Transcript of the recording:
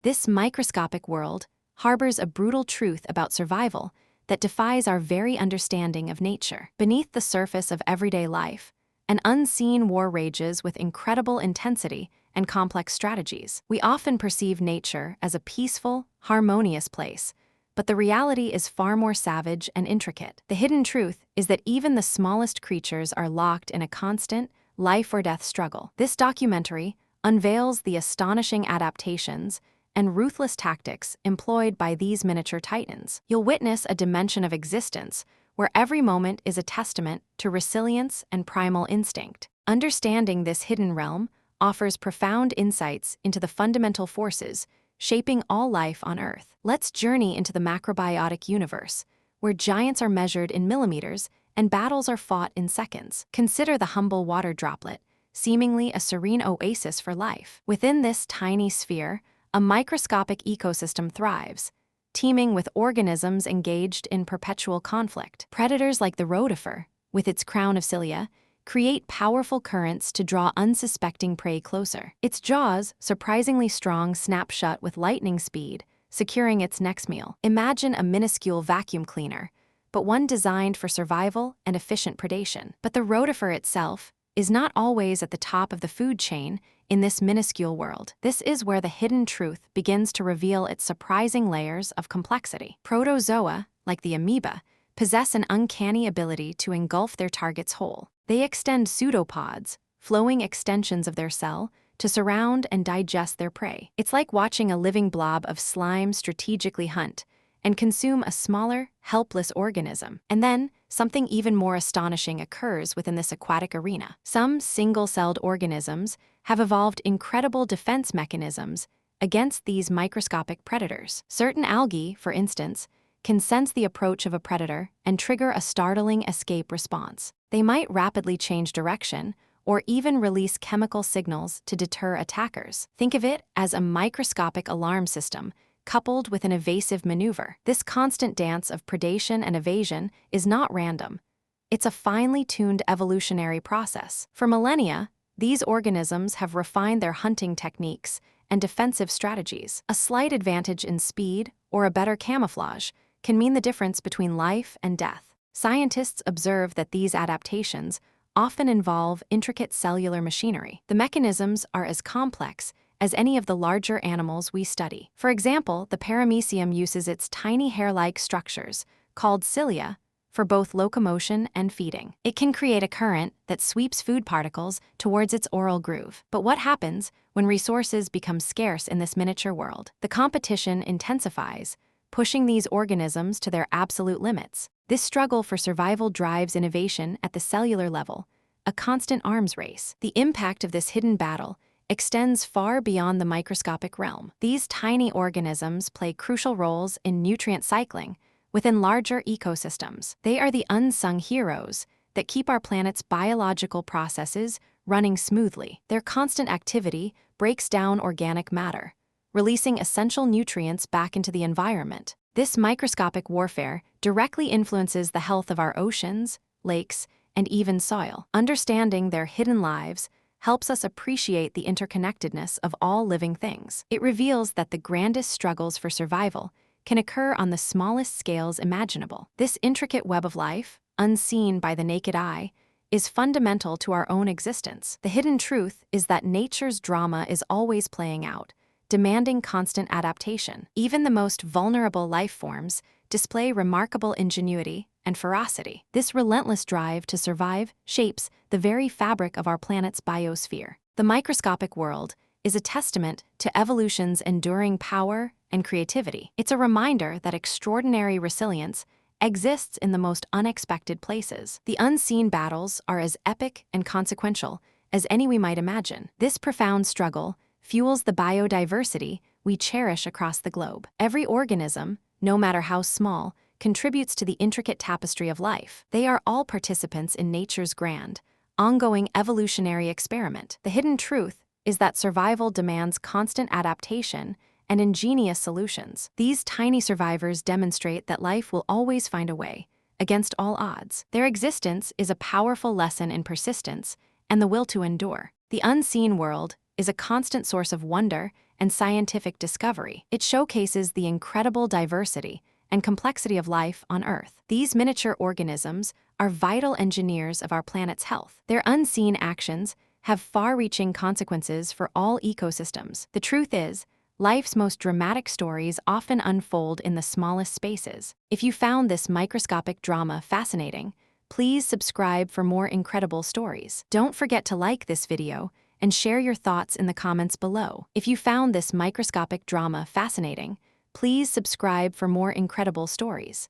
This microscopic world harbors a brutal truth about survival that defies our very understanding of nature. Beneath the surface of everyday life, an unseen war rages with incredible intensity and complex strategies. We often perceive nature as a peaceful, harmonious place, but the reality is far more savage and intricate. The hidden truth is that even the smallest creatures are locked in a constant, life-or-death struggle. This documentary unveils the astonishing adaptations and ruthless tactics employed by these miniature titans. You'll witness a dimension of existence where every moment is a testament to resilience and primal instinct. Understanding this hidden realm offers profound insights into the fundamental forces shaping all life on Earth. Let's journey into the macrobiotic universe, where giants are measured in millimeters and battles are fought in seconds. Consider the humble water droplet, seemingly a serene oasis for life. Within this tiny sphere, a microscopic ecosystem thrives, teeming with organisms engaged in perpetual conflict. Predators like the rotifer, with its crown of cilia, create powerful currents to draw unsuspecting prey closer. Its jaws, surprisingly strong, snap shut with lightning speed, securing its next meal. Imagine a minuscule vacuum cleaner, but one designed for survival and efficient predation. But the rotifer itself is not always at the top of the food chain in this minuscule world. This is where the hidden truth begins to reveal its surprising layers of complexity. Protozoa, like the amoeba, possess an uncanny ability to engulf their targets whole. They extend pseudopods, flowing extensions of their cell, to surround and digest their prey. It's like watching a living blob of slime strategically hunt and consume a smaller, helpless organism. And then, something even more astonishing occurs within this aquatic arena. Some single-celled organisms have evolved incredible defense mechanisms against these microscopic predators. Certain algae, for instance, can sense the approach of a predator and trigger a startling escape response. They might rapidly change direction or even release chemical signals to deter attackers. Think of it as a microscopic alarm system coupled with an evasive maneuver. This constant dance of predation and evasion is not random. It's a finely tuned evolutionary process. For millennia, these organisms have refined their hunting techniques and defensive strategies. A slight advantage in speed or a better camouflage can mean the difference between life and death. Scientists observe that these adaptations often involve intricate cellular machinery. The mechanisms are as complex as any of the larger animals we study. For example, the paramecium uses its tiny hair-like structures, called cilia, for both locomotion and feeding. It can create a current that sweeps food particles towards its oral groove. But what happens when resources become scarce in this miniature world? The competition intensifies, pushing these organisms to their absolute limits. This struggle for survival drives innovation at the cellular level, a constant arms race. The impact of this hidden battle extends far beyond the microscopic realm. These tiny organisms play crucial roles in nutrient cycling within larger ecosystems. They are the unsung heroes that keep our planet's biological processes running smoothly. Their constant activity breaks down organic matter, releasing essential nutrients back into the environment. This microscopic warfare directly influences the health of our oceans, lakes, and even soil. Understanding their hidden lives helps us appreciate the interconnectedness of all living things. It reveals that the grandest struggles for survival can occur on the smallest scales imaginable. This intricate web of life, unseen by the naked eye, is fundamental to our own existence. The hidden truth is that nature's drama is always playing out, demanding constant adaptation. Even the most vulnerable life forms display remarkable ingenuity and ferocity. This relentless drive to survive shapes the very fabric of our planet's biosphere. The microscopic world is a testament to evolution's enduring power and creativity. It's a reminder that extraordinary resilience exists in the most unexpected places. The unseen battles are as epic and consequential as any we might imagine. This profound struggle fuels the biodiversity we cherish across the globe. Every organism, no matter how small, contributes to the intricate tapestry of life. They are all participants in nature's grand, ongoing evolutionary experiment. The hidden truth is that survival demands constant adaptation and ingenious solutions. These tiny survivors demonstrate that life will always find a way, against all odds. Their existence is a powerful lesson in persistence and the will to endure. The unseen world is a constant source of wonder and scientific discovery. It showcases the incredible diversity and complexity of life on Earth. These miniature organisms are vital engineers of our planet's health. Their unseen actions have far-reaching consequences for all ecosystems. The truth is, life's most dramatic stories often unfold in the smallest spaces. If you found this microscopic drama fascinating, please subscribe for more incredible stories. Don't forget to like this video and share your thoughts in the comments below. If you found this microscopic drama fascinating, please subscribe for more incredible stories.